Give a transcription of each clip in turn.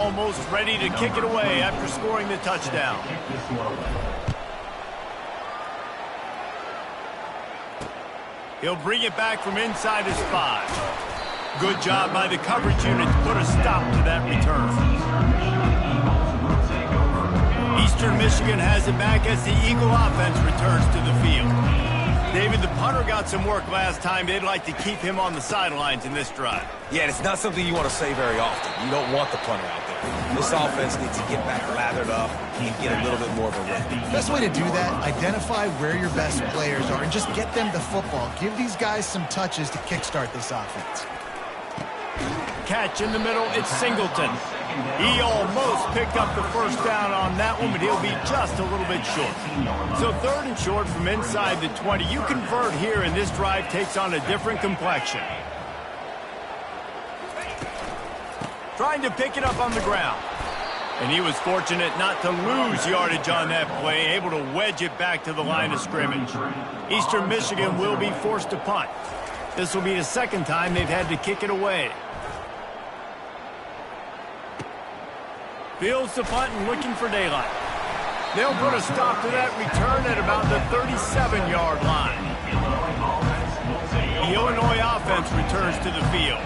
Almost ready to kick it away after scoring the touchdown. He'll bring it back from inside his 5. Good job by the coverage unit to put a stop to that return. Eastern Michigan has it back as the Eagle offense returns to the field. David, the punter got some work last time. They'd like to keep him on the sidelines in this drive. Yeah, and it's not something you want to say very often. You don't want the punter out there. This offense needs to get back lathered up and get a little bit more of a rhythm. Best way to do that, identify where your best players are and just get them the football. Give these guys some touches to kickstart this offense. Catch in the middle, it's Singleton. He almost picked up the first down on that one, but he'll be just a little bit short. So 3rd and short from inside the 20. You convert here, and this drive takes on a different complexion. Trying to pick it up on the ground. And he was fortunate not to lose yardage on that play, able to wedge it back to the line of scrimmage. Eastern Michigan will be forced to punt. This will be the 2nd time they've had to kick it away. Fields the punt and looking for daylight. They'll put a stop to that return at about the 37-yard line. The Illinois offense returns to the field.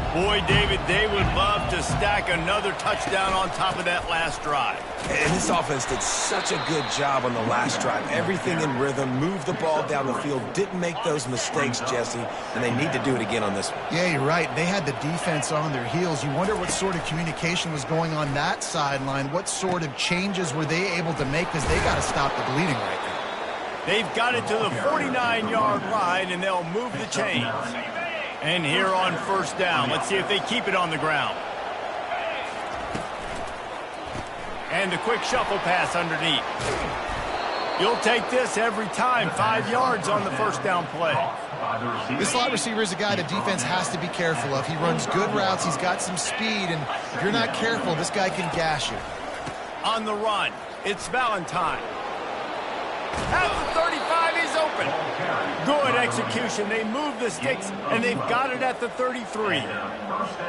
Boy, David, they would love to stack another touchdown on top of that last drive. And this offense did such a good job on the last drive. Everything in rhythm, moved the ball down the field, didn't make those mistakes, Jesse, and they need to do it again on this one. Yeah, you're right. They had the defense on their heels. You wonder what sort of communication was going on that sideline. What sort of changes were they able to make, because they got to stop the bleeding right now. They've got it to the 49-yard line, and they'll move the chains. And here on 1st down, let's see if they keep it on the ground. And a quick shuffle pass underneath. You'll take this every time. 5 yards on the 1st down play. This slot receiver is a guy the defense has to be careful of. He runs good routes. He's got some speed, and if you're not careful, this guy can gash you. On the run, it's Valentine. At the 35, he's open. Good execution. They move the sticks, and they've got it at the 33. All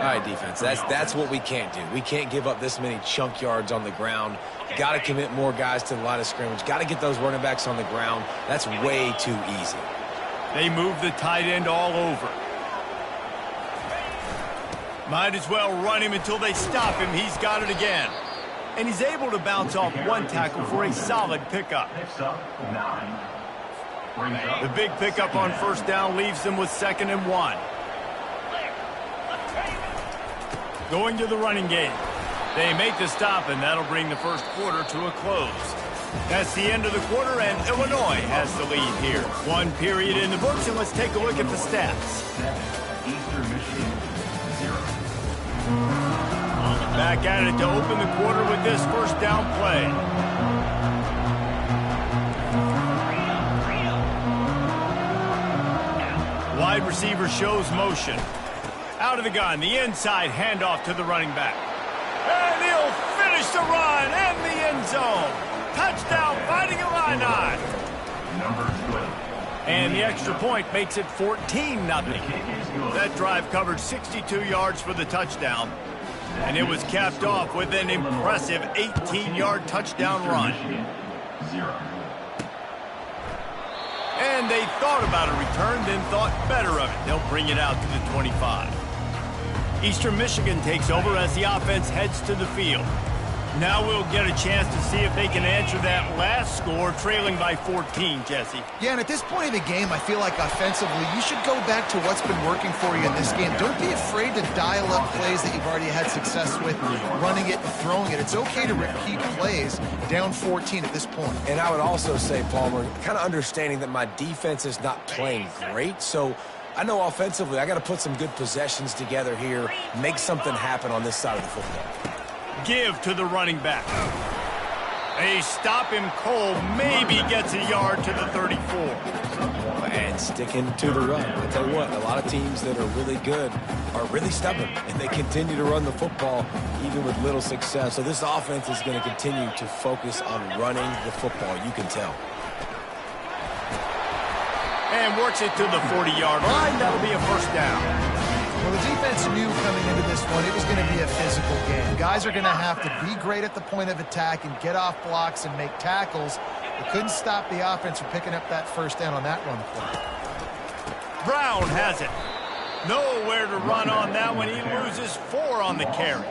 right, defense, that's what we can't do. We can't give up this many chunk yards on the ground. Got to commit more guys to the line of scrimmage. Got to get those running backs on the ground. That's way too easy. They move the tight end all over. Might as well run him until they stop him. He's got it again. And he's able to bounce off one tackle for a solid pickup. The big pickup on 1st down leaves them with 2nd and 1. Going to the running game. They make the stop, and that'll bring the 1st quarter to a close. That's the end of the quarter, and Illinois has the lead here. 1 period in the books, and let's take a look at the stats. Eastern Michigan, 0. Back at it to open the quarter with this 1st down play. Wide receiver shows motion. Out of the gun, the inside handoff to the running back. And he'll finish the run and the end zone. Touchdown, Fighting Illini. And the extra point makes it 14-0. That drive covered 62 yards for the touchdown. And it was capped off with an impressive 18-yard touchdown run. And they thought about a return, then thought better of it. They'll bring it out to the 25. Eastern Michigan takes over as the offense heads to the field. Now we'll get a chance to see if they can answer that last score, trailing by 14, Jesse. Yeah, and at this point in the game, I feel like offensively, you should go back to what's been working for you in this game. Don't be afraid to dial up plays that you've already had success with, running it and throwing it. It's okay to repeat plays down 14 at this point. And I would also say, Palmer, kind of understanding that my defense is not playing great, so I know offensively I got to put some good possessions together here, make something happen on this side of the football. Give to the running back. They stop him cold, maybe gets a yard to the 34. And sticking to the run. I tell you what, a lot of teams that are really good are really stubborn, and they continue to run the football even with little success. So this offense is going to continue to focus on running the football, you can tell. And works it to the 40-yard line. That'll be a 1st down. Well, the defense knew coming into this one it was going to be a physical game. Guys are going to have to be great at the point of attack and get off blocks and make tackles. They couldn't stop the offense from picking up that first down on that run play. Brown has it. Nowhere to run on that one. He loses 4 on the carry.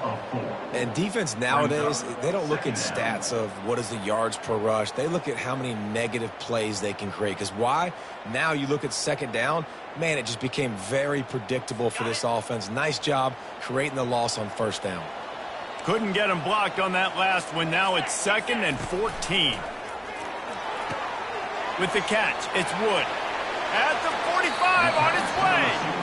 And defense nowadays, they don't look at stats of what is the yards per rush. They look at how many negative plays they can create. Because why? Now you look at second down, man, it just became very predictable for this offense. Nice job creating the loss on first down. Couldn't get him blocked on that last one. Now it's 2nd and 14. With the catch, it's Wood. At the 45 on its way.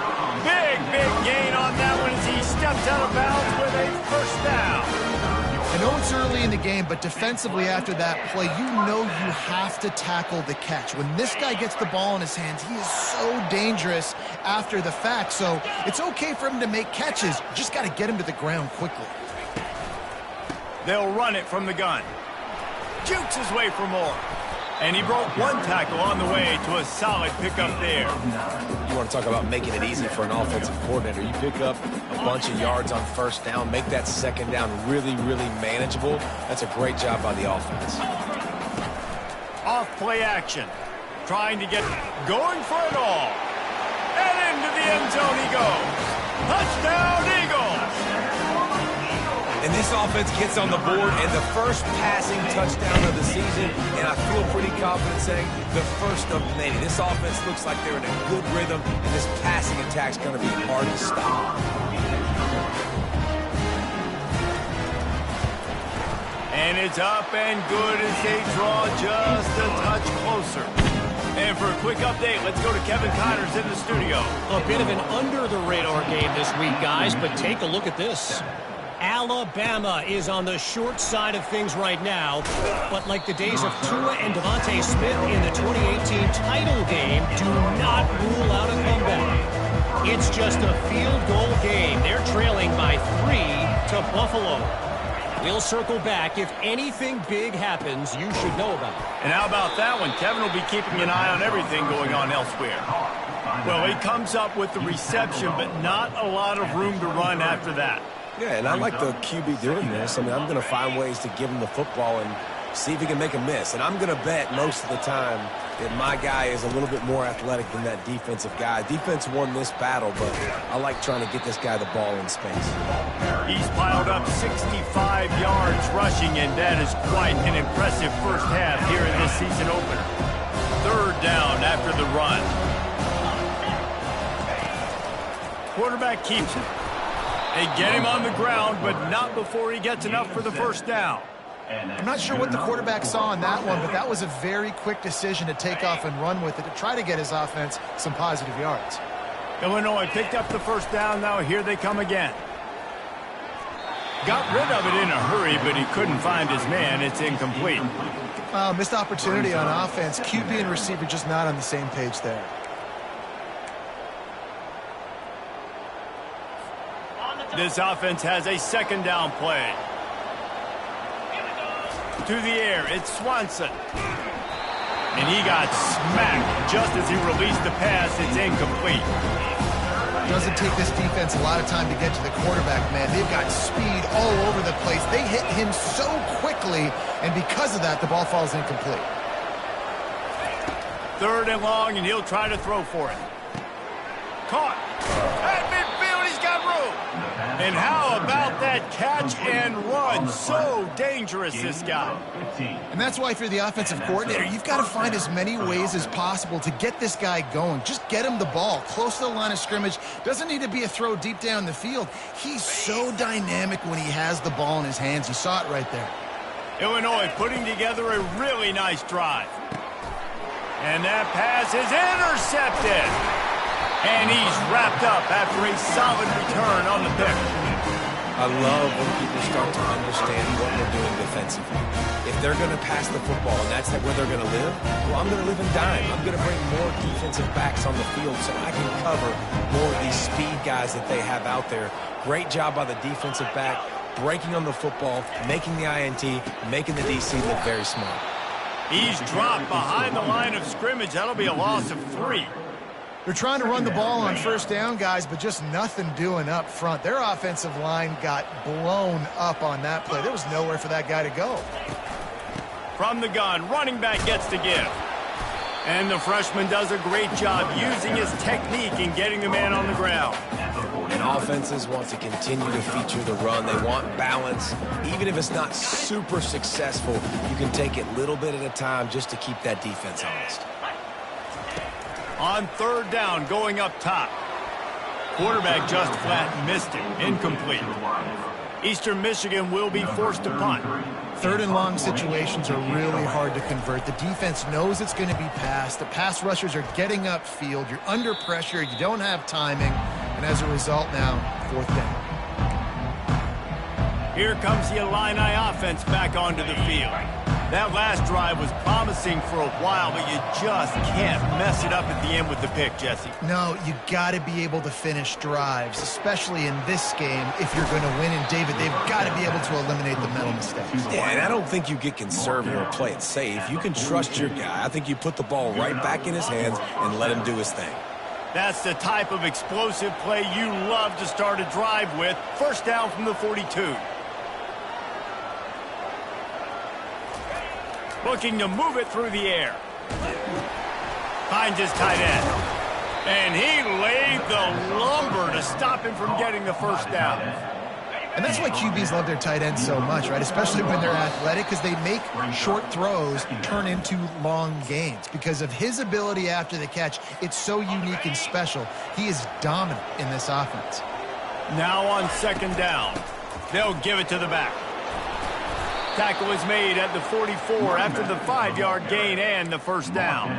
Big gain on that one as he steps out of bounds with a first down. I know it's early in the game, but defensively after that play, you know you have to tackle the catch. When this guy gets the ball in his hands, he is so dangerous after the fact. So it's okay for him to make catches. You just got to get him to the ground quickly. They'll run it from the gun. Jukes his way for more. And he broke 1 tackle on the way to a solid pickup there. You want to talk about making it easy for an offensive coordinator. You pick up a bunch of yards on first down, make that second down really manageable. That's a great job by the offense. Off play action. Trying to get going for it all. And into the end zone he goes. Touchdown, Eagles! And this offense gets on the board, and the first passing touchdown of the season, and I feel pretty confident saying the first of many. This offense looks like they're in a good rhythm, and this passing attack's going to be hard to stop. And it's up and good as they draw just a touch closer. And for a quick update, let's go to Kevin Connors in the studio. A bit of an under-the-radar game this week, guys, but take a look at this. Alabama is on the short side of things right now, but like the days of Tua and Devontae Smith in the 2018 title game, do not rule out a comeback. It's just a field goal game. They're trailing by 3 to Buffalo. We'll circle back. If anything big happens, you should know about it. And how about that one? Kevin will be keeping an eye on everything going on elsewhere. Well, he comes up with the reception, but not a lot of room to run after that. Yeah, and I like the QB doing this. I mean, I'm going to find ways to give him the football and see if he can make a miss. And I'm going to bet most of the time that my guy is a little bit more athletic than that defensive guy. Defense won this battle, but I like trying to get this guy the ball in space. He's piled up 65 yards rushing, and that is quite an impressive first half here in this season opener. 3rd down after the run. Quarterback keeps it. They get him on the ground, but not before he gets enough for the first down. I'm not sure what the quarterback saw on that one, but that was a very quick decision to take off and run with it to try to get his offense some positive yards. Illinois picked up the first down. Now here they come again. Got rid of it in a hurry, but he couldn't find his man. It's incomplete. Missed opportunity on offense. QB and receiver just not on the same page there. This offense has a 2nd down play. To the air, it's Swanson. And he got smacked just as he released the pass. It's incomplete. Doesn't take this defense a lot of time to get to the quarterback, man. They've got speed all over the place. They hit him so quickly, and because of that, the ball falls incomplete. 3rd and long, and he'll try to throw for it. Caught. At midfield, he's got room. And how about that catch and run? So dangerous, this guy. And that's why if you're the offensive coordinator, you've got to find as many ways as possible to get this guy going. Just get him the ball close to the line of scrimmage. Doesn't need to be a throw deep down the field. He's so dynamic when he has the ball in his hands. You saw it right there. Illinois putting together a really nice drive. And that pass is intercepted. And he's wrapped up after a solid return on the pick. I love when people start to understand what we're doing defensively. If they're going to pass the football and that's where they're going to live, well, I'm going to live and dime. I'm going to bring more defensive backs on the field so I can cover more of these speed guys that they have out there. Great job by the defensive back, breaking on the football, making the INT, making the DC look very smart. He's dropped behind the line of scrimmage. That'll be a loss of 3. They're trying to run the ball on first down, guys, but just nothing doing up front. Their offensive line got blown up on that play. There was nowhere for that guy to go. From the gun, running back gets to give. And the freshman does a great job using his technique and getting the man on the ground. And offenses want to continue to feature the run. They want balance. Even if it's not super successful, you can take it little bit at a time just to keep that defense honest. On third down, going up top. Quarterback just flat missed it. Incomplete. Eastern Michigan will be forced to punt. Third and long situations are really hard to convert. The defense knows it's going to be passed. The pass rushers are getting upfield. You're under pressure. You don't have timing. And as a result now, fourth down. Here comes the Illini offense back onto the field. That last drive was promising for a while, but you just can't mess it up at the end with the pick, Jesse. No, you got to be able to finish drives, especially in this game if you're going to win. And, David, they've got to be able to eliminate the mental mistakes. Yeah, and I don't think you get conservative or play it safe. You can trust your guy. I think you put the ball right back in his hands and let him do his thing. That's the type of explosive play you love to start a drive with. First down from the 42. Looking to move it through the air. Finds his tight end. And he laid the lumber to stop him from getting the first down. And that's why QBs love their tight ends so much, right? Especially when they're athletic, because they make short throws turn into long gains. Because of his ability after the catch, it's so unique and special. He is dominant in this offense. Now on second down. They'll give it to the back. Tackle is made at the 44 after the 5-yard gain and the first down.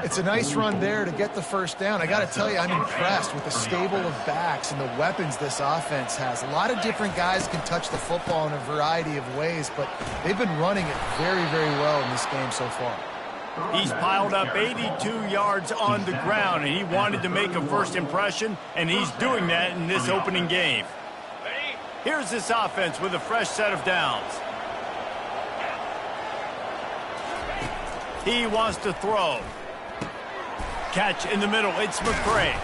It's a nice run there to get the first down. I got to tell you, I'm impressed with the stable of backs and the weapons this offense has. A lot of different guys can touch the football in a variety of ways, but they've been running it very, very well in this game so far. He's piled up 82 yards on the ground, and he wanted to make a first impression, and he's doing that in this opening game. Here's this offense with a fresh set of downs. He wants to throw. Catch in the middle. It's McCray.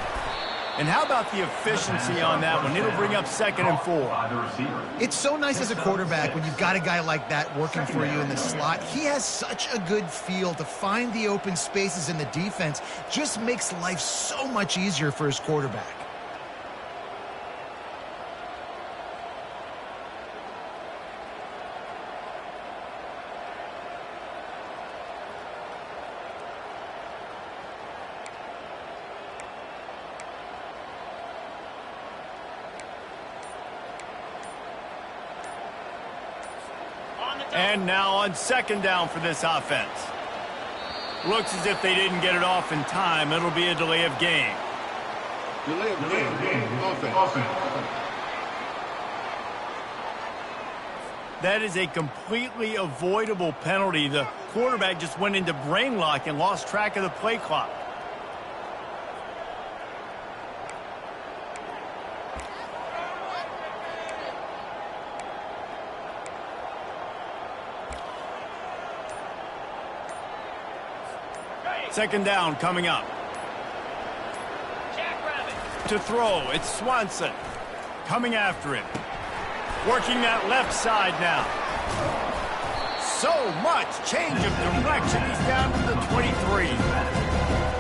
And how about the efficiency on that one? It'll bring up 2nd and 4. It's so nice as a quarterback when you've got a guy like that working for you in the slot. He has such a good feel to find the open spaces in the defense. Just makes life so much easier for his quarterback. And now on second down for this offense. Looks as if they didn't get it off in time. It'll be a delay of game. Delay of game. Offense. That is a completely avoidable penalty. The quarterback just went into brain lock and lost track of the play clock. Second down coming up. To throw, it's Swanson. Coming after him. Working that left side now. So much change of direction. He's down to the 23.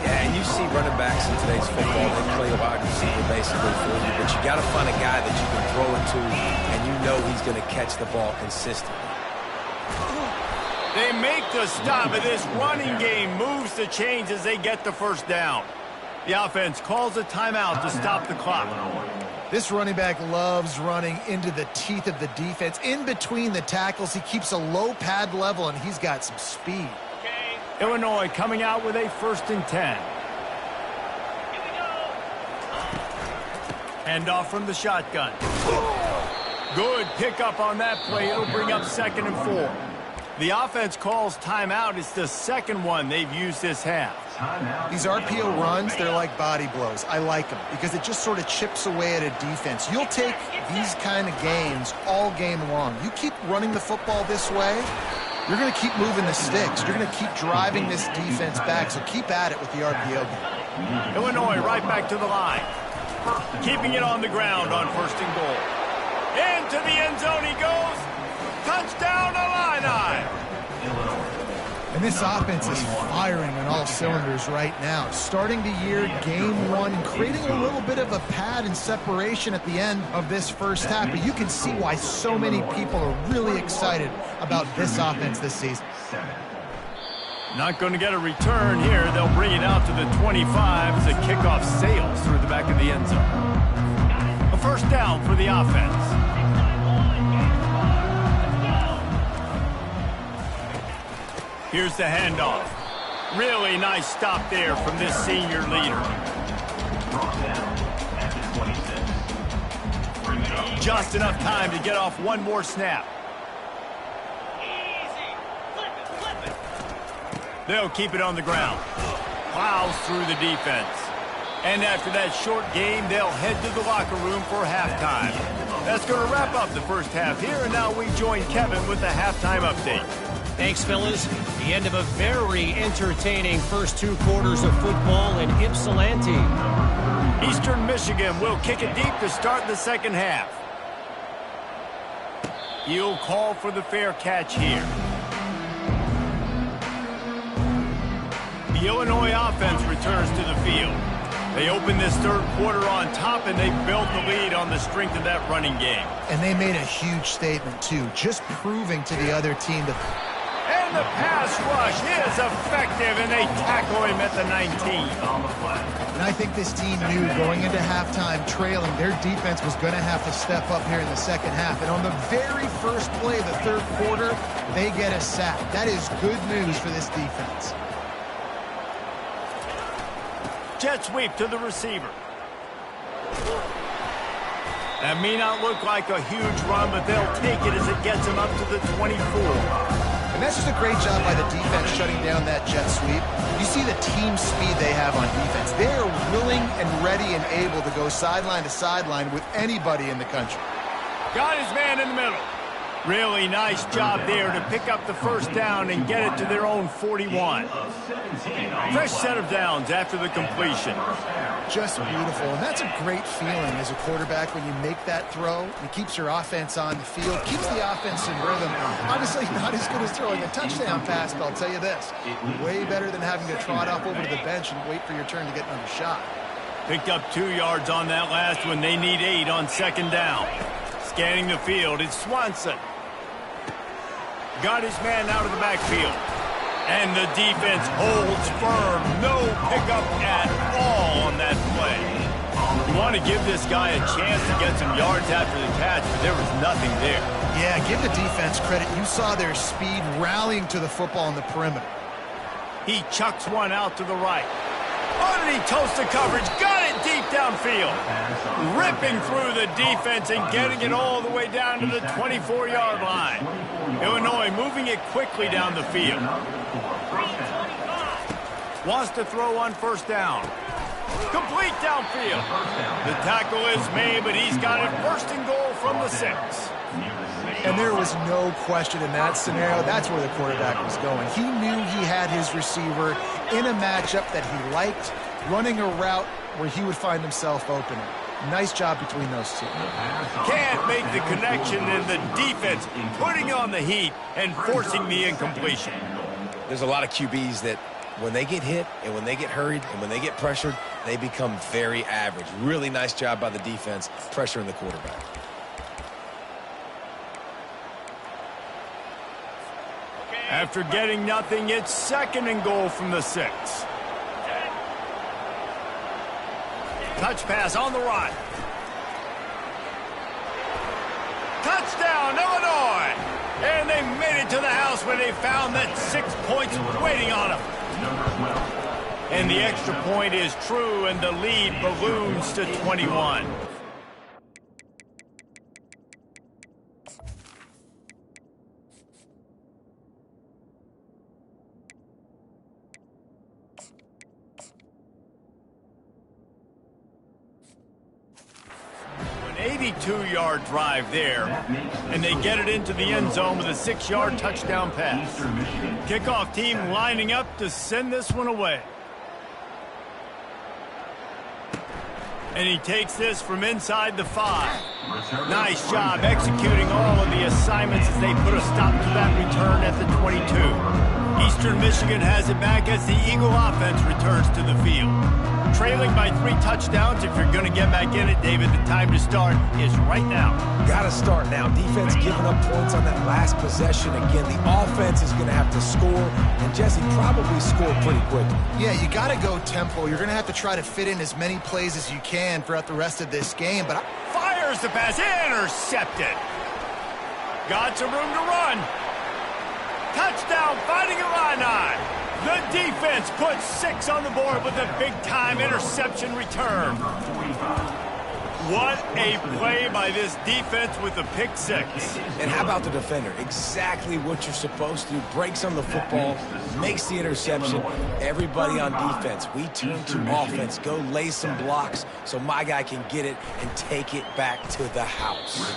Yeah, and you see running backs in today's football, they play a wide receiver basically for you, but you got to find a guy that you can throw it to, and you know he's going to catch the ball consistently. They make the stop, and this running game moves the chains as they get the first down. The offense calls a timeout to stop the clock. This running back loves running into the teeth of the defense. In between the tackles, he keeps a low pad level, and he's got some speed. Illinois coming out with a 1st and 10. Handoff from the shotgun. Good pickup on that play. It'll bring up 2nd and 4. The offense calls timeout. It's the second one they've used this half. These RPO runs, they're like body blows. I like them because it just sort of chips away at a defense. You'll take these kind of games all game long. You keep running the football this way, you're going to keep moving the sticks. You're going to keep driving this defense back, so keep at it with the RPO game. Illinois right back to the line. Keeping it on the ground on 1st and goal. Into the end zone he goes. Touchdown, Illini! And this offense is firing on all cylinders right now. Starting the year, game 1, creating a little bit of a pad and separation at the end of this first half. But you can see why so many people are really excited about this offense this season. Not going to get a return here. They'll bring it out to the 25 as the kickoff sails through the back of the end zone. A first down for the offense. Here's the handoff. Really nice stop there from this senior leader. Just enough time to get off one more snap. They'll keep it on the ground. Plows through the defense. And after that short game, they'll head to the locker room for halftime. That's going to wrap up the first half here, and now we join Kevin with the halftime update. Thanks, fellas. The end of a very entertaining first 2 quarters of football in Ypsilanti. Eastern Michigan will kick it deep to start the second half. He'll call for the fair catch here. The Illinois offense returns to the field. They open this third quarter on top, and they built the lead on the strength of that running game. And they made a huge statement, too, just proving to the other team that... And the pass rush is effective, and they tackle him at the 19. And I think this team knew going into halftime trailing, their defense was going to have to step up here in the second half. And on the very first play of the third quarter, they get a sack. That is good news for this defense. Jet sweep to the receiver. That may not look like a huge run, but they'll take it as it gets them up to the 24. And that's just a great job by the defense shutting down that jet sweep. You see the team speed they have on defense. They are willing and ready and able to go sideline to sideline with anybody in the country. Got his man in the middle. Really nice job there to pick up the first down and get it to their own 41. Fresh set of downs after the completion. Just beautiful, and that's a great feeling as a quarterback when you make that throw. It keeps your offense on the field, keeps the offense in rhythm. Obviously not as good as throwing a touchdown pass, but I'll tell you this, way better than having to trot off over to the bench and wait for your turn to get another shot. Picked up 2 yards on that last one. They need 8 on second down. Scanning the field, it's Swanson. Got his man out of the backfield. And the defense holds firm. No pickup at all on that play. You want to give this guy a chance to get some yards after the catch, but there was nothing there. Yeah, give the defense credit. You saw their speed rallying to the football on the perimeter. He chucks one out to the right. Underneath toasted coverage, got it deep downfield. Ripping through the defense and getting it all the way down to the 24-yard line. Illinois moving it quickly down the field. Wants to throw on first down. Complete downfield. The tackle is made, but he's got it first and goal from the 6. And there was no question in that scenario. That's where the quarterback was going. He knew he had his receiver in a matchup that he liked, running a route where he would find himself open. Nice job between those two. Can't make the connection, and the defense putting on the heat and forcing the incompletion. There's a lot of QBs that when they get hit and when they get hurried and when they get pressured, they become very average. Really nice job by the defense pressuring the quarterback. After getting nothing, it's second and goal from the 6. Touch pass on the right. Touchdown, Illinois! And they made it to the house where they found that 6 points waiting on them. And the extra point is true, and the lead balloons to 21. An 82-yard drive there, and they get it into the end zone with a 6-yard touchdown pass. Kickoff team lining up to send this one away. And he takes this from inside the 5. Nice job executing all of the assignments as they put a stop to that return at the 22. Eastern Michigan has it back as the Eagle offense returns to the field. Trailing by 3 touchdowns, if you're going to get back in it, David, the time to start is right now. Got to start now. Defense giving up points on that last possession. Again, the offense is going to have to score, and Jesse probably scored pretty quickly. Yeah, you got to go tempo. You're going to have to try to fit in as many plays as you can throughout the rest of this game. But fires the pass, intercepted. Got some room to run. Touchdown, Fighting Illini. The defense puts 6 on the board with a big-time interception return. What a play by this defense with a pick 6. And how about the defender? Exactly what you're supposed to do. Breaks on the football, makes the interception. Everybody on defense, we turn to offense. Go lay some blocks so my guy can get it and take it back to the house.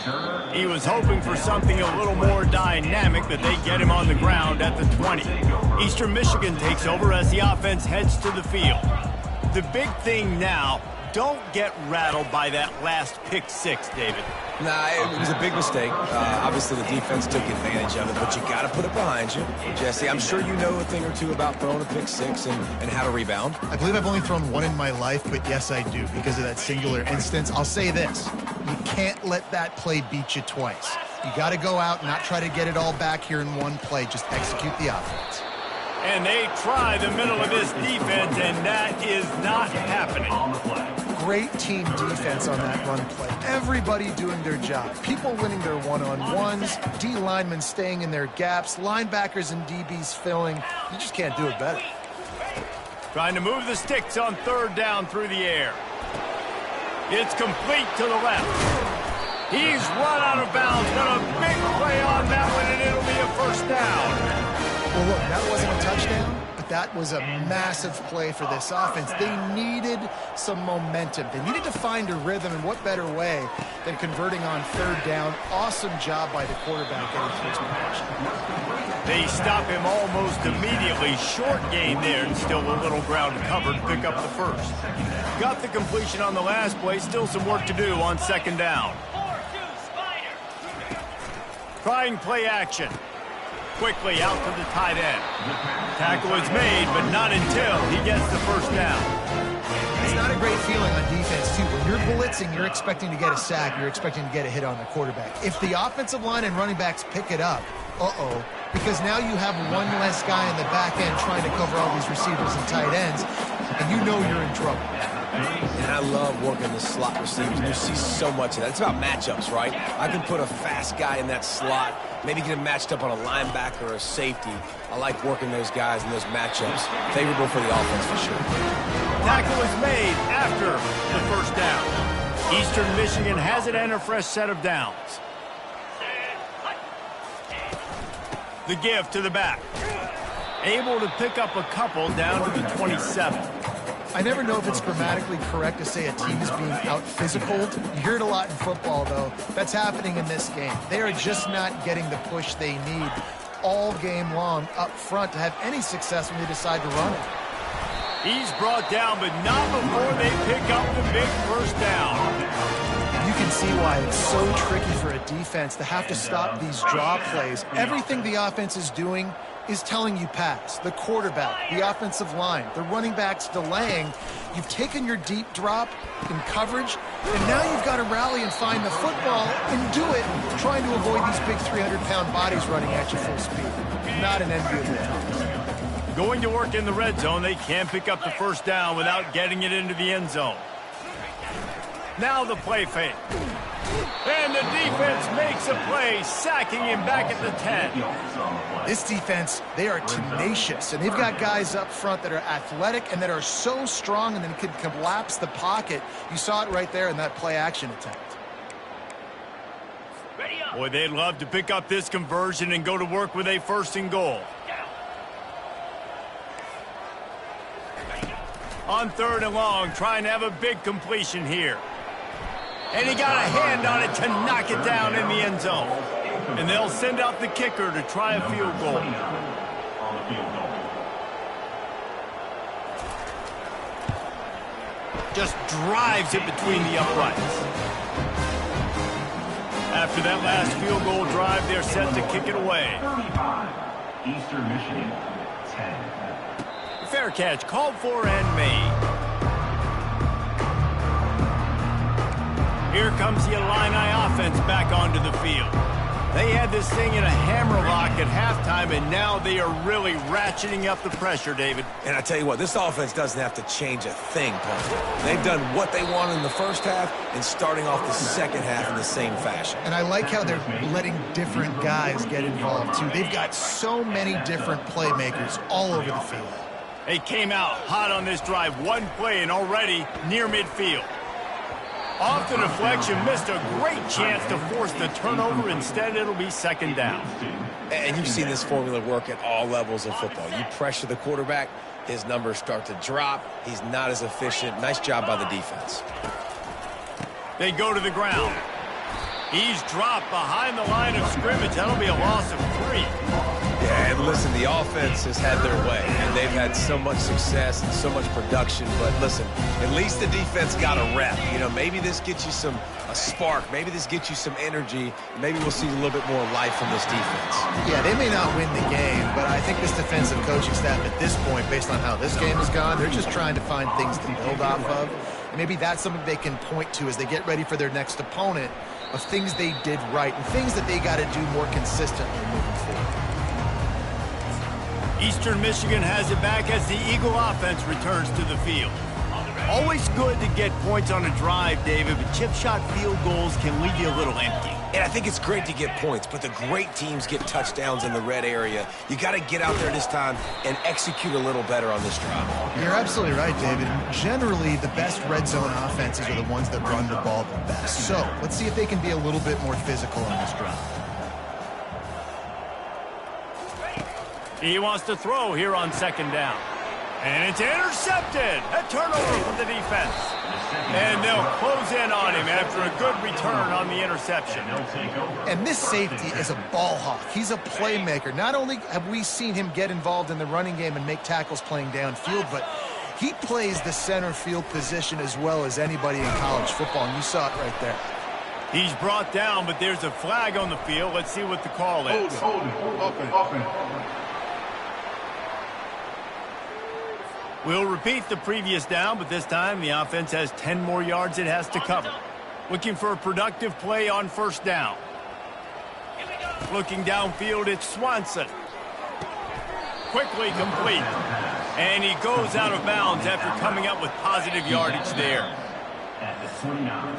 He was hoping for something a little more dynamic, but they get him on the ground at the 20. Eastern Michigan takes over as the offense heads to the field. The big thing now, don't get rattled by that last pick 6, David. Nah, it was a big mistake. Obviously, the defense took advantage of it, but you got to put it behind you. Jesse, I'm sure you know a thing or two about throwing a pick 6 and how to rebound. I believe I've only thrown 1 in my life, but yes, I do, because of that singular instance. I'll say this. You can't let that play beat you twice. You got to go out and not try to get it all back here in one play. Just execute the offense. And they try the middle of this defense, and that is not happening. Great team defense on that run play. Everybody doing their job. People winning their one-on-ones, D linemen staying in their gaps, linebackers and DBs filling. You just can't do it better. Trying to move the sticks on 3rd down through the air. It's complete to the left. He's run out of bounds, but a big play on that one, and it'll be a 1st down. Well, look, that wasn't a touchdown, but that was a massive play for this offense. They needed some momentum. They needed to find a rhythm, and what better way than converting on 3rd down. Awesome job by the quarterback getting to his progression. They stop him almost immediately. Short gain there, and still a little ground covered to pick up the 1st. Got the completion on the last play. Still some work to do on 2nd down. Trying play action. Quickly out to the tight end. Tackle is made, but not until he gets the 1st down. It's not a great feeling on defense, too. When you're blitzing, you're expecting to get a sack. You're expecting to get a hit on the quarterback. If the offensive line and running backs pick it up, because now you have one less guy in the back end trying to cover all these receivers and tight ends, and you know you're in trouble. And I love working the slot receivers. You see so much of that. It's about matchups, right? I can put a fast guy in that slot, maybe get him matched up on a linebacker or a safety. I like working those guys in those matchups. Favorable for the offense for sure. Tackle is made after the 1st down. Eastern Michigan has it and a fresh set of downs. The give to the back. Able to pick up a couple down to the 27. I never know if it's grammatically correct to say a team is being out-physicaled. You hear it a lot in football, though. That's happening in this game. They are just not getting the push they need all game long up front to have any success when they decide to run it. He's brought down, but not before they pick up the big 1st down. You can see why it's so tricky for a defense to have to stop these draw plays. Everything the offense is doing is telling you pass. The quarterback, the offensive line, the running backs delaying. You've taken your deep drop in coverage, and now you've got to rally and find the football and do it, trying to avoid these big 300-pound bodies running at you full speed. Not an enviable task. Going to work in the red zone, they can't pick up the 1st down without getting it into the end zone. Now the play fake. And the defense makes a play, sacking him back at the 10. This defense, they are tenacious, and they've got guys up front that are athletic and that are so strong and then can collapse the pocket. You saw it right there in that play-action attempt. Boy, they'd love to pick up this conversion and go to work with a 1st and goal. On 3rd and long, trying to have a big completion here. And he got a hand on it to knock it down in the end zone. And they'll send out the kicker to try a field goal. just drives it between the uprights. After that last field goal drive, they're set to kick it away. 35, Eastern Michigan, 10. Fair catch called for and made. Here comes the Illini offense back onto the field. They had this thing in a hammerlock at halftime, and now they are really ratcheting up the pressure, David. And I tell you what, this offense doesn't have to change a thing, Paul. They've done what they wanted in the first half and starting off the second half in the same fashion. And I like how they're letting different guys get involved, too. They've got so many different playmakers all over the field. They came out hot on this drive. One play and already near midfield. Off the deflection, missed a great chance to force the turnover. Instead, it'll be second down. And you've seen this formula work at all levels of football. You pressure the quarterback, his numbers start to drop. He's not as efficient. Nice job by the defense. They go to the ground. He's dropped behind the line of scrimmage. That'll be a loss of 3. Yeah, and listen, the offense has had their way, and they've had so much success and so much production. But listen, at least the defense got a rep. You know, maybe this gets you a spark. Maybe this gets you some energy. Maybe we'll see a little bit more life from this defense. Yeah, they may not win the game, but I think this defensive coaching staff at this point, based on how this game has gone, they're just trying to find things to build off of. And maybe that's something they can point to as they get ready for their next opponent, of things they did right and things that they got to do more consistently moving forward. Eastern Michigan has it back as the Eagle offense returns to the field. Always good to get points on a drive, David, but chip shot field goals can leave you a little empty. And I think it's great to get points, but the great teams get touchdowns in the red area. You got to get out there this time and execute a little better on this drive. You're absolutely right, David. Generally, the best red zone offenses are the ones that run the ball the best. So let's see if they can be a little bit more physical on this drive. He wants to throw here on second down. And it's intercepted. A turnover for the defense. And they'll close in on him after a good return on the interception. And this safety is a ball hawk. He's a playmaker. Not only have we seen him get involved in the running game and make tackles playing downfield, but he plays the center field position as well as anybody in college football, and you saw it right there. He's brought down, but there's a flag on the field. Let's see what the call is. Hold it. Offense. We'll repeat the previous down, but this time the offense has 10 more yards it has to cover. Looking for a productive play on first down. Looking downfield, it's Swanson. Quickly complete. And he goes out of bounds after coming up with positive yardage there. At the 29.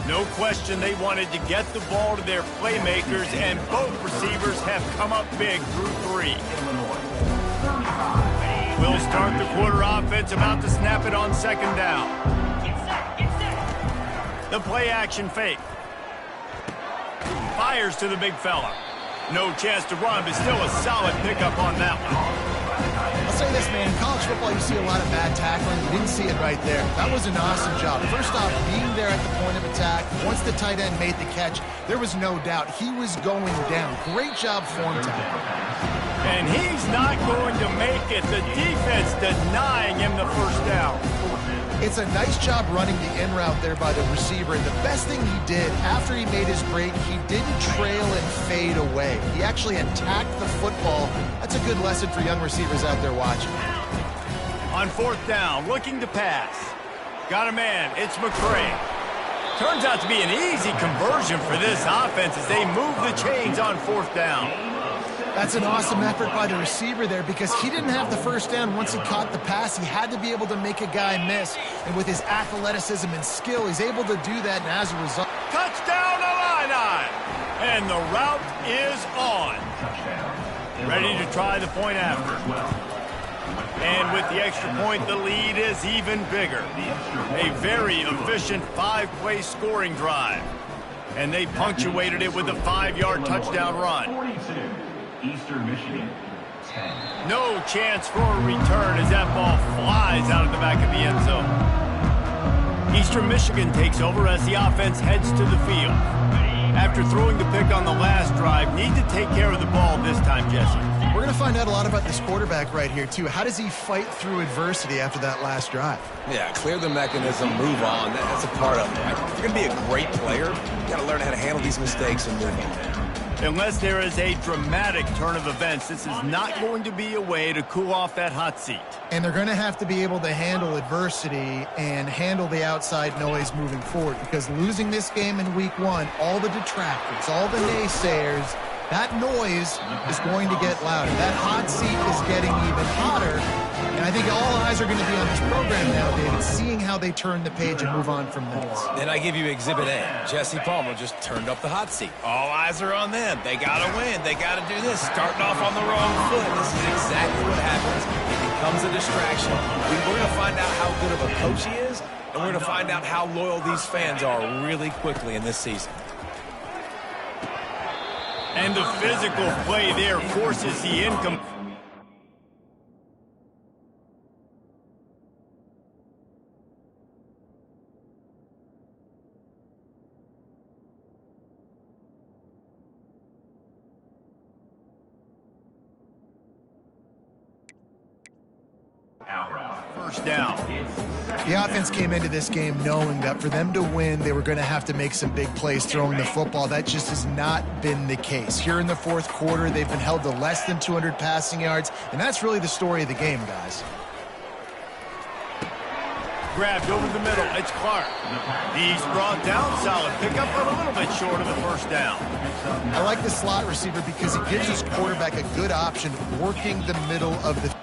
No question they wanted to get the ball to their playmakers, and both receivers have come up big through 3. We'll start the quarter offense, about to snap it on second down. The play action fake. Fires to the big fella. No chance to run, but still a solid pickup on that one. I'll say this, man. In college football, you see a lot of bad tackling. You didn't see it right there. That was an awesome job. First off, being there at the point of attack. Once the tight end made the catch, there was no doubt he was going down. Great job form tackle. And he's not going to make it. The defense denying him the first down. It's a nice job running the in route there by the receiver. And the best thing he did after he made his break, he didn't trail and fade away. He actually attacked the football. That's a good lesson for young receivers out there watching. On fourth down, looking to pass. Got a man. It's McCray. Turns out to be an easy conversion for this offense as they move the chains on fourth down. That's an awesome effort by the receiver there because he didn't have the first down once he caught the pass. He had to be able to make a guy miss. And with his athleticism and skill, he's able to do that. And as a result, touchdown Illini! And the route is on. Ready to try the point after. And with the extra point, the lead is even bigger. A very efficient 5-play scoring drive. And they punctuated it with a 5-yard touchdown run. Eastern Michigan, 10. No chance for a return as that ball flies out of the back of the end zone. Eastern Michigan takes over as the offense heads to the field. After throwing the pick on the last drive, need to take care of the ball this time, Jesse. We're going to find out a lot about this quarterback right here, too. How does he fight through adversity after that last drive? Yeah, clear the mechanism, move on. That's a part of it. If you're going to be a great player, you got to learn how to handle these mistakes and move on. Unless there is a dramatic turn of events, this is not going to be a way to cool off that hot seat. And they're going to have to be able to handle adversity and handle the outside noise moving forward, because losing this game in week 1, all the detractors, all the naysayers, that noise is going to get louder. That hot seat is getting even hotter. And I think all eyes are going to be on this program now, David, seeing how they turn the page and move on from this. Then I give you Exhibit A. Jesse Palmer just turned up the hot seat. All eyes are on them. They got to win. They got to do this. Starting off on the wrong foot. This is exactly what happens. It becomes a distraction. We're going to find out how good of a coach he is, and we're going to find out how loyal these fans are really quickly in this season. And the physical play there forces the income. First down. The offense came into this game knowing that for them to win, they were going to have to make some big plays throwing the football. That just has not been the case. Here in the fourth quarter, they've been held to less than 200 passing yards, and that's really the story of the game, guys. Grabbed over the middle. It's Clark. He's brought down. Solid pickup, but a little bit short of the first down. I like the slot receiver because he gives his quarterback a good option working the middle of the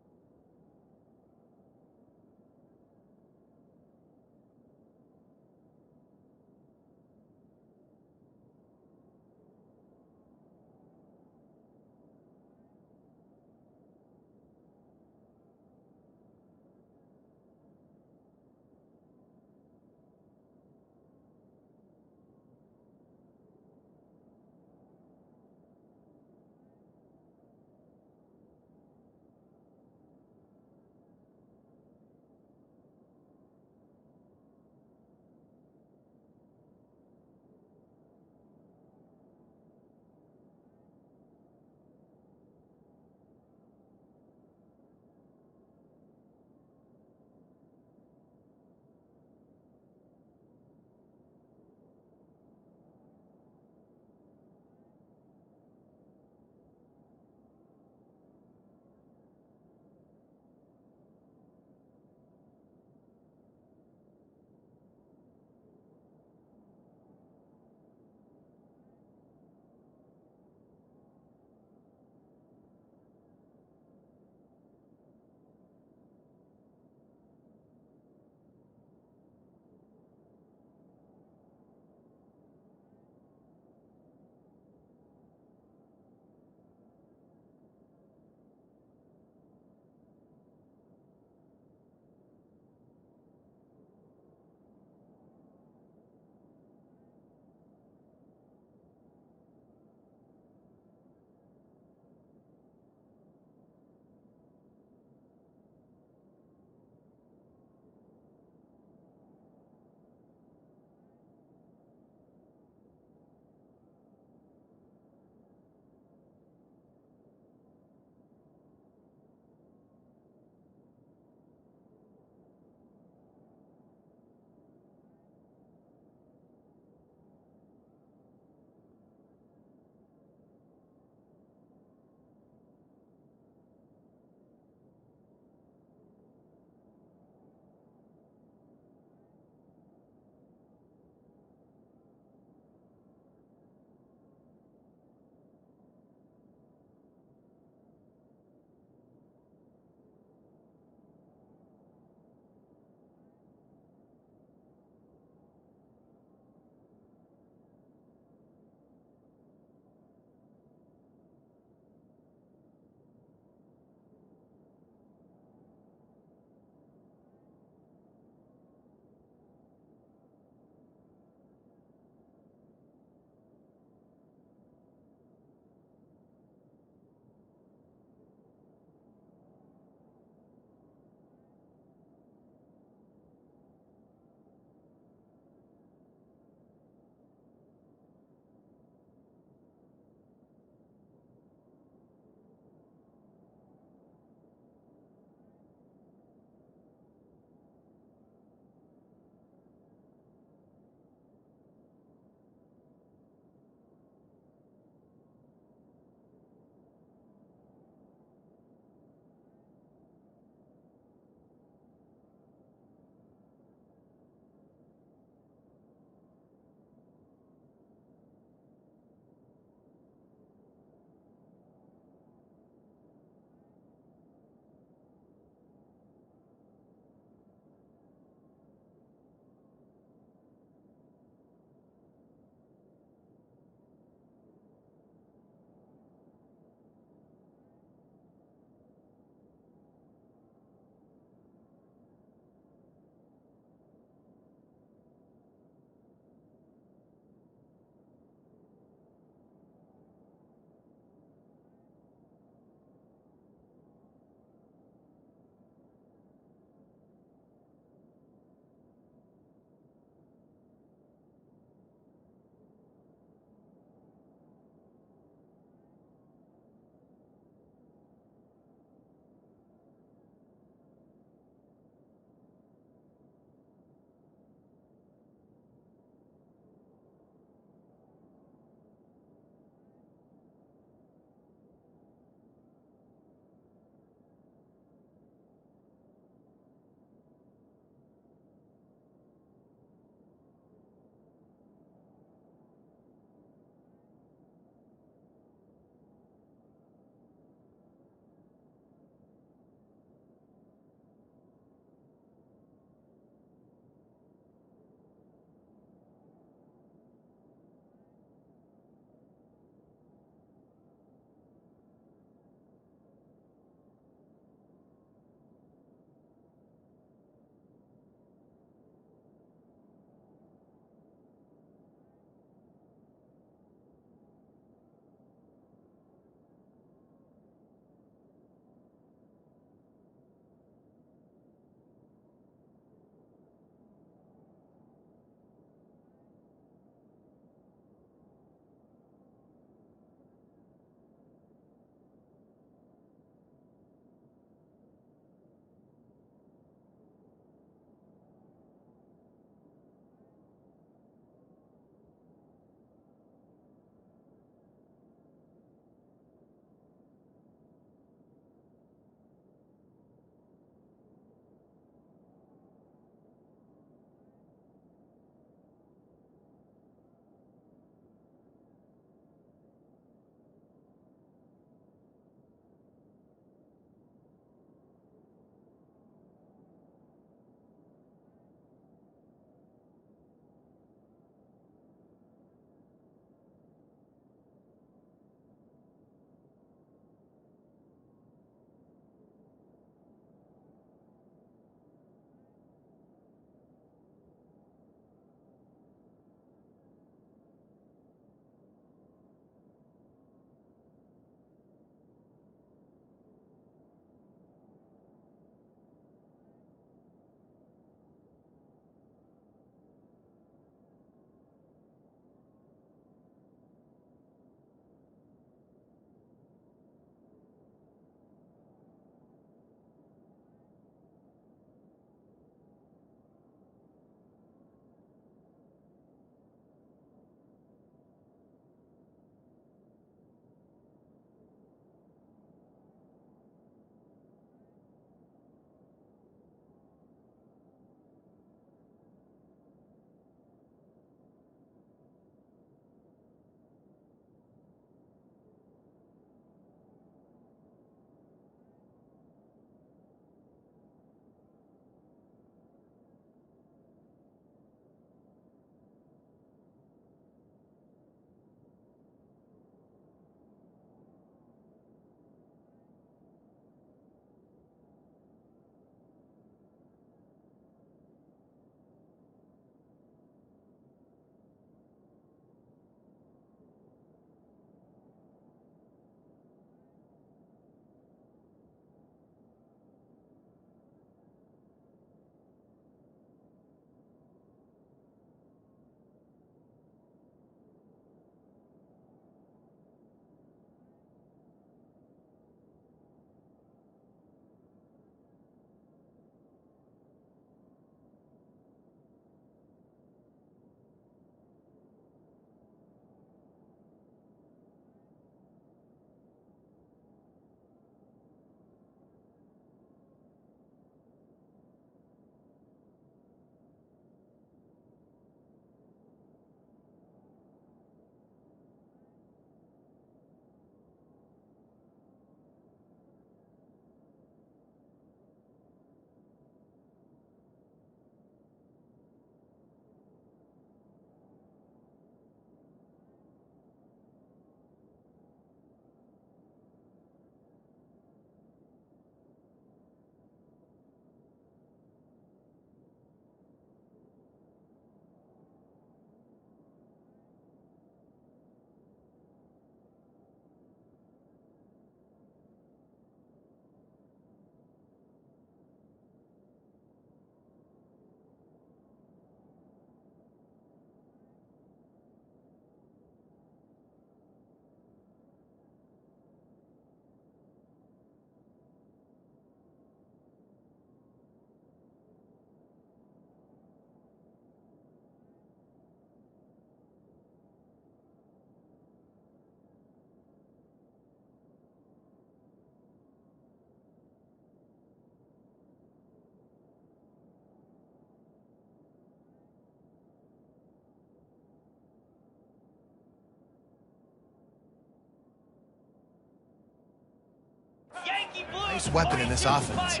biggest weapon in this offense.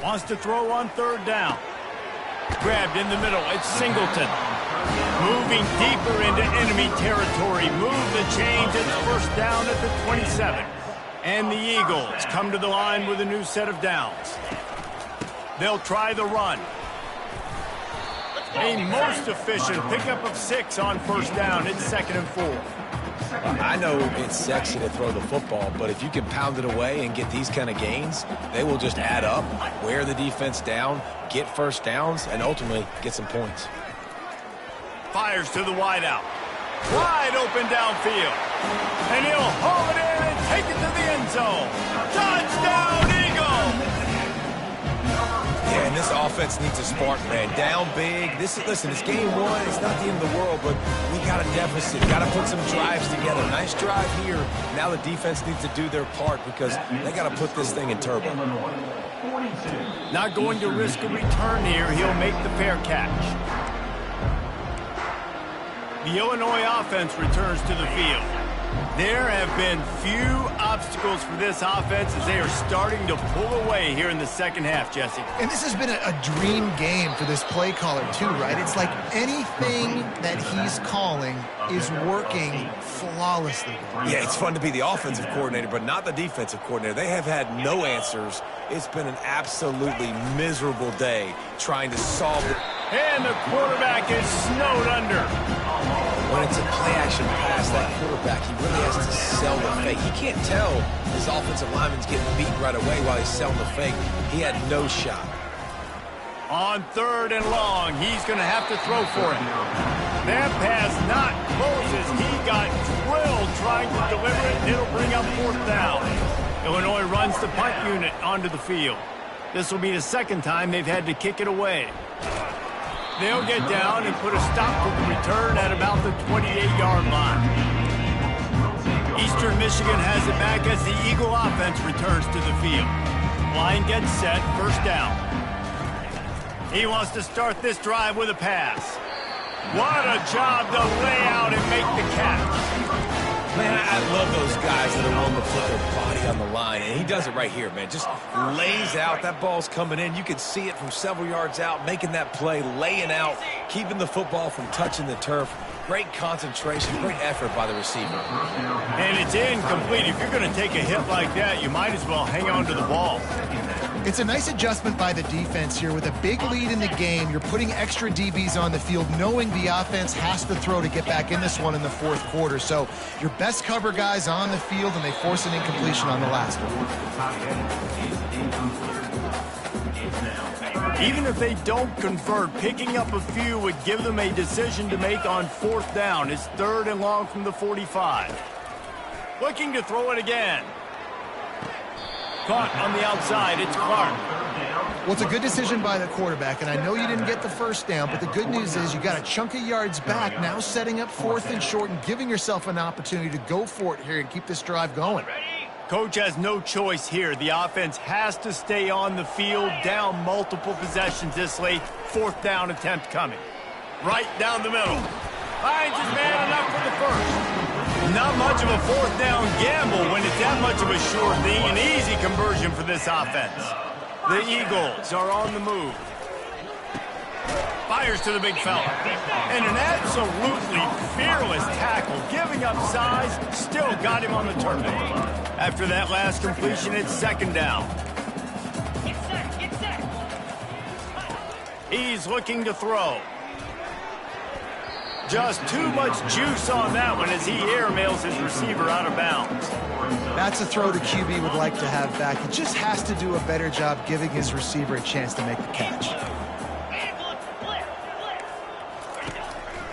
Wants to throw on third down. Grabbed in the middle. It's Singleton. Moving deeper into enemy territory. Move the chains. It's first down at the 27. And the Eagles come to the line with a new set of downs. They'll try the run. A most efficient pickup of 6 on first down. It's 2nd and 4. I know it's sexy to throw the football, but if you can pound it away and get these kind of gains, they will just add up, wear the defense down, get first downs, and ultimately get some points. Fires to the wideout. Wide open downfield. And he'll haul it in and take it to the end zone. Touchdown, Eagles! Yeah, and this offense needs a spark, man. Down big. Listen, it's game 1. It's not the end of the world, but we got a deficit. Got to put some drives together. Nice drive here. Now the defense needs to do their part because they got to put this thing in turbo. Not going to risk a return here. He'll make the fair catch. The Illinois offense returns to the field. There have been few obstacles for this offense as they are starting to pull away here in the second half, Jesse. And this has been a dream game for this play caller, too, right? It's like anything that he's calling is working flawlessly. Yeah, it's fun to be the offensive coordinator, but not the defensive coordinator. They have had no answers. It's been an absolutely miserable day trying to solve it. And the quarterback is snowed under. When it's a play-action pass, that quarterback, he really has to sell the fake. He can't tell his offensive lineman's getting beat right away while he's selling the fake. He had no shot. On 3rd and long, he's going to have to throw for it. That pass not Moses. He got drilled trying to deliver it. It'll bring up 4th down. Illinois runs the punt unit onto the field. This will be the 2nd time they've had to kick it away. They'll get down and put a stop to the return at about the 28-yard line. Eastern Michigan has it back as the Eagle offense returns to the field. Line gets set, first down. He wants to start this drive with a pass. What a job to lay out and make the catch. Man, I love those guys that are willing to put their body on the line, and he does it right here, man. Just lays out. That ball's coming in. You can see it from several yards out, making that play, laying out, keeping the football from touching the turf. Great concentration, great effort by the receiver. And it's incomplete. If you're going to take a hit like that, you might as well hang on to the ball. It's a nice adjustment by the defense here. With a big lead in the game, you're putting extra DBs on the field, knowing the offense has to throw to get back in this one in the 4th quarter. So your best cover guys on the field, and they force an incompletion on the last one. Even if they don't convert, picking up a few would give them a decision to make on 4th down. It's 3rd and long from the 45. Looking to throw it again. Caught on the outside, it's Clark. Well, it's a good decision by the quarterback, and I know you didn't get the first down, but the good news is you got a chunk of yards back, now setting up 4th and short and giving yourself an opportunity to go for it here and keep this drive going. Coach has no choice here. The offense has to stay on the field, down multiple possessions this late. 4th down attempt coming. Right down the middle. Finds his man enough for the first. Not much of a 4th down gamble when it's that much of a sure thing. An easy conversion for this offense. The Eagles are on the move. Fires to the big fella. And an absolutely fearless tackle. Giving up size, still got him on the turf. After that last completion, it's 2nd down. He's looking to throw. Just too much juice on that one as he airmails his receiver out of bounds. That's a throw the QB would like to have back. He just has to do a better job giving his receiver a chance to make the catch.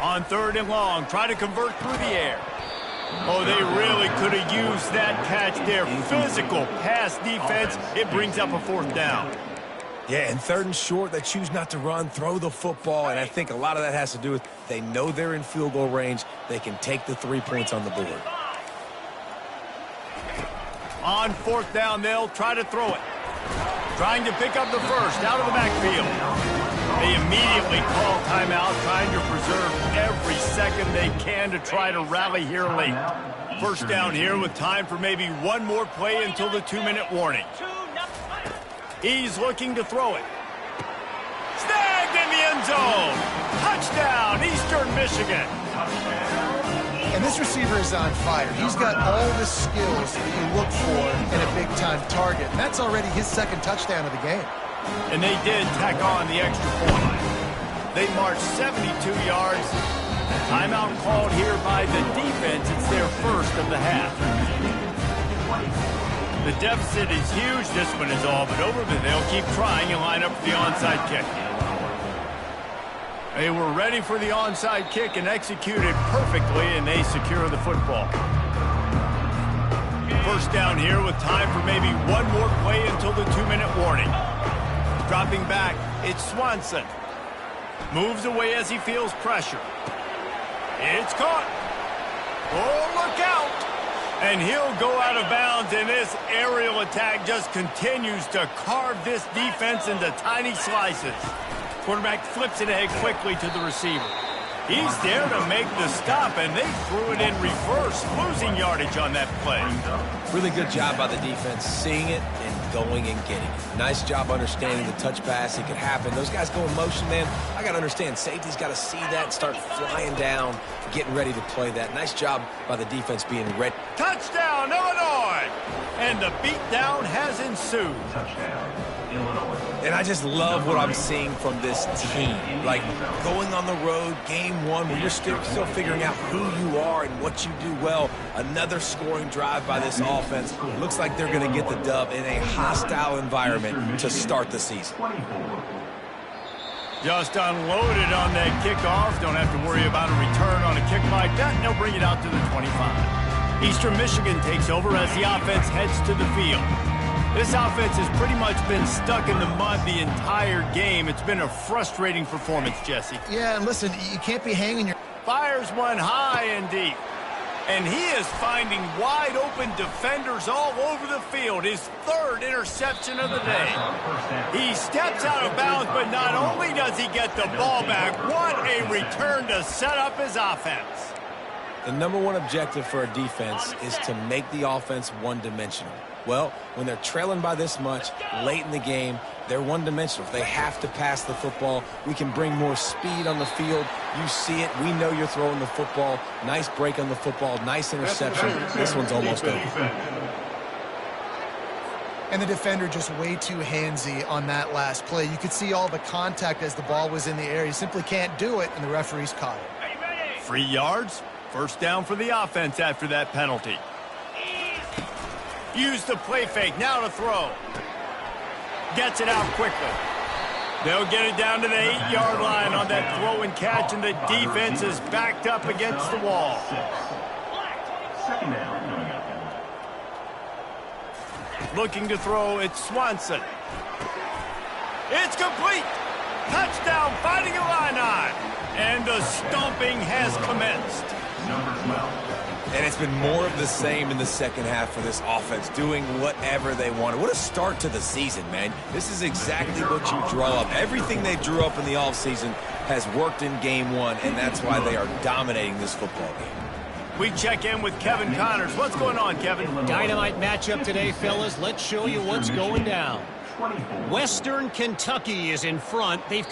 On 3rd and long, try to convert through the air. Oh, they really could have used that catch there. Physical pass defense. It brings up a 4th down. Yeah, and 3rd and short, they choose not to run, throw the football, and I think a lot of that has to do with they know they're in field goal range. They can take the 3 points on the board. On 4th down, they'll try to throw it. Trying to pick up the first out of the backfield. They immediately call timeout, trying to preserve every second they can to try to rally here late. First down here with time for maybe one more play until the 2-minute warning. He's looking to throw it. Snagged in the end zone. Touchdown, Eastern Michigan. And this receiver is on fire. He's got all the skills that you look for in a big-time target. And that's already his second touchdown of the game. And they did tack on the extra point. They marched 72 yards. Timeout called here by the defense. It's their first of the half. The deficit is huge. This one is all but over, but they'll keep trying and line up for the onside kick. They were ready for the onside kick and executed perfectly, and they secure the football. First down here with time for maybe one more play until the 2-minute warning. Dropping back, it's Swanson. Moves away as he feels pressure. It's caught. Oh, look out. And he'll go out of bounds, and this aerial attack just continues to carve this defense into tiny slices. Quarterback flips it ahead quickly to the receiver. He's there to make the stop, and they threw it in reverse, losing yardage on that play. Really good job by the defense, seeing it and going and getting it. Nice job understanding the touch pass. It could happen. Those guys go in motion, man. I got to understand, safety's got to see that, start flying down, getting ready to play that. Nice job by the defense being ready. Touchdown, Illinois! And the beatdown has ensued. Touchdown, Illinois. And I just love what I'm seeing from this team. Like, going on the road, game one, where you're still figuring out who you are and what you do well. Another scoring drive by this offense. Looks like they're going to get the dub in a hostile environment to start the season. Just unloaded on that kickoff. Don't have to worry about a return on a kick like that, and they'll bring it out to the 25. Eastern Michigan takes over as the offense heads to the field. This offense has pretty much been stuck in the mud the entire game. It's been a frustrating performance, Jesse. Yeah, and listen, you can't be hanging your... Fires one high and deep. And he is finding wide-open defenders all over the field. His third interception of the day. He steps out of bounds, but not only does he get the ball back, what a return to set up his offense. The number one objective for a defense is to make the offense one-dimensional. Well, when they're trailing by this much late in the game, they're one-dimensional. If they have to pass the football, we can bring more speed on the field. You see it. We know you're throwing the football. Nice break on the football. Nice interception. This one's almost over. And the defender just way too handsy on that last play. You could see all the contact as the ball was in the air. You simply can't do it, and the referees caught it. 3 yards. First down for the offense after that penalty. Use the play fake, now to throw. Gets it out quickly. They'll get it down to the 8-yard line on that throw and catch, and the defense is backed up against the wall. Second down. Looking to throw, it's Swanson. It's complete. Touchdown, Fighting Illini. And the stomping has commenced. Number 12. And it's been more of the same in the second half for this offense, doing whatever they wanted. What a start to the season, man. This is exactly what you draw up. Everything they drew up in the offseason has worked in game one, and that's why they are dominating this football game. We check in with Kevin Connors. What's going on, Kevin? Dynamite matchup today, fellas. Let's show you what's going down. Western Kentucky is in front. They've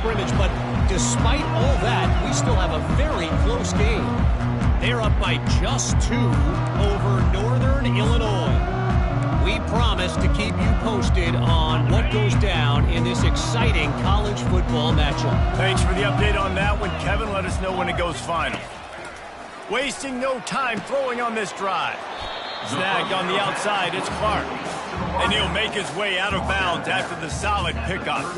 scrimmage, but despite all that, we still have a very close game. They're up by just 2 over Northern Illinois. We promise to keep you posted on what goes down in this exciting college football matchup. Thanks for the update on that one, Kevin. Let us know when it goes final. Wasting no time throwing on this drive. Snagged on the outside, it's Clark. And he'll make his way out of bounds after the solid pickup.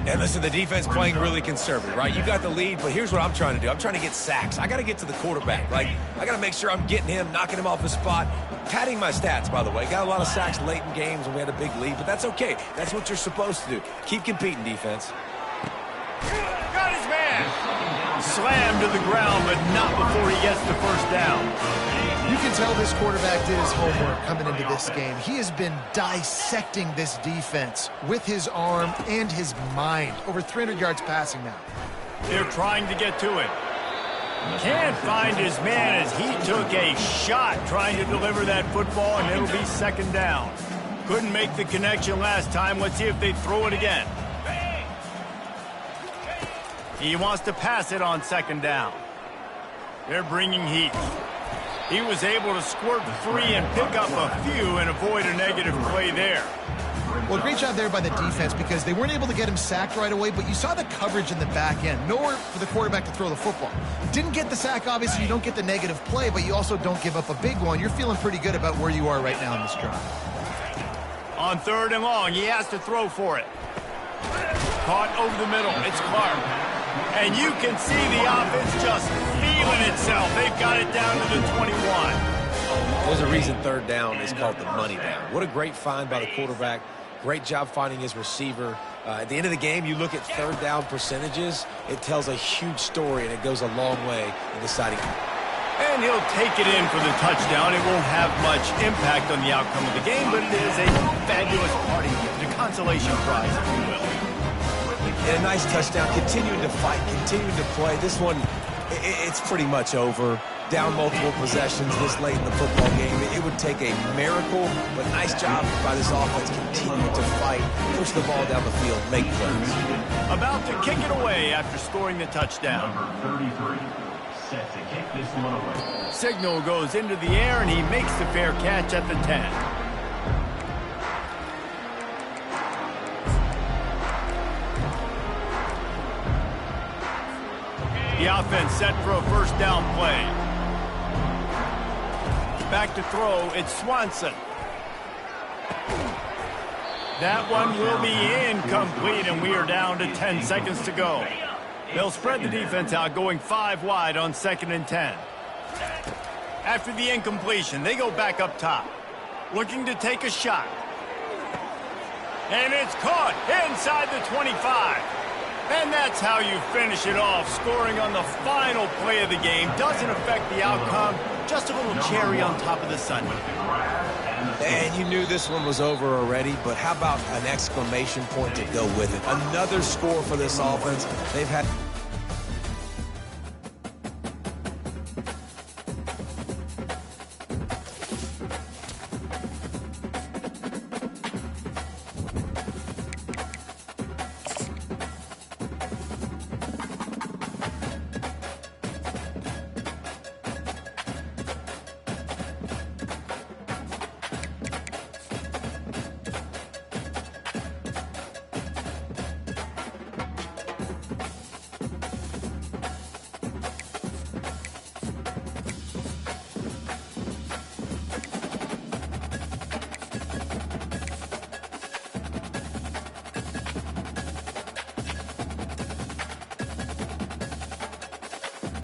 And listen, the defense playing really conservative, right? You got the lead, but here's what I'm trying to do. I'm trying to get sacks. I got to get to the quarterback. Like, I got to make sure I'm getting him, knocking him off his spot. Padding my stats, by the way. Got a lot of sacks late in games when we had a big lead, but that's okay. That's what you're supposed to do. Keep competing, defense. Got his man. Slammed to the ground, but not before he gets the first down. You can tell this quarterback did his homework coming into this game. He has been dissecting this defense with his arm and his mind. Over 300 yards passing now. They're trying to get to it. Can't find his man as he took a shot trying to deliver that football, and it'll be second down. Couldn't make the connection last time. Let's see if they throw it again. He wants to pass it on second down. They're bringing heat. He was able to squirt free and pick up a few and avoid a negative play there. Well, great job there by the defense because they weren't able to get him sacked right away, but you saw the coverage in the back end. Nowhere for the quarterback to throw the football. Didn't get the sack, obviously. You don't get the negative play, but you also don't give up a big one. You're feeling pretty good about where you are right now in this drive. On 3rd and long, he has to throw for it. Caught over the middle. It's Clark. And you can see the offense just feeling itself. They've got it down to the 21. There's a reason 3rd down is called the money down. What a great find by the quarterback. Great job finding his receiver. At the end of the game, you look at 3rd down percentages. It tells a huge story, and it goes a long way in deciding. And he'll take it in for the touchdown. It won't have much impact on the outcome of the game, but it is a fabulous party gift, a consolation prize, if you will. And a nice touchdown, continuing to fight, continuing to play. This one, it's pretty much over. Down multiple possessions this late in the football game. It would take a miracle, but nice job by this offense continuing to fight, push the ball down the field, make plays. About to kick it away after scoring the touchdown. Number 33, set to kick this one away. Signal goes into the air, and he makes the fair catch at the 10. The offense set for a first down play. Back to throw, it's Swanson. That one will be incomplete, and we are down to 10 seconds to go. They'll spread the defense out, going 5 wide on 2nd and 10. After the incompletion, they go back up top, looking to take a shot. And it's caught inside the 25. And that's how you finish it off. Scoring on the final play of the game doesn't affect the outcome. Just a little cherry on top of the sundae. And you knew this one was over already, but how about an exclamation point to go with it? Another score for this offense. They've had...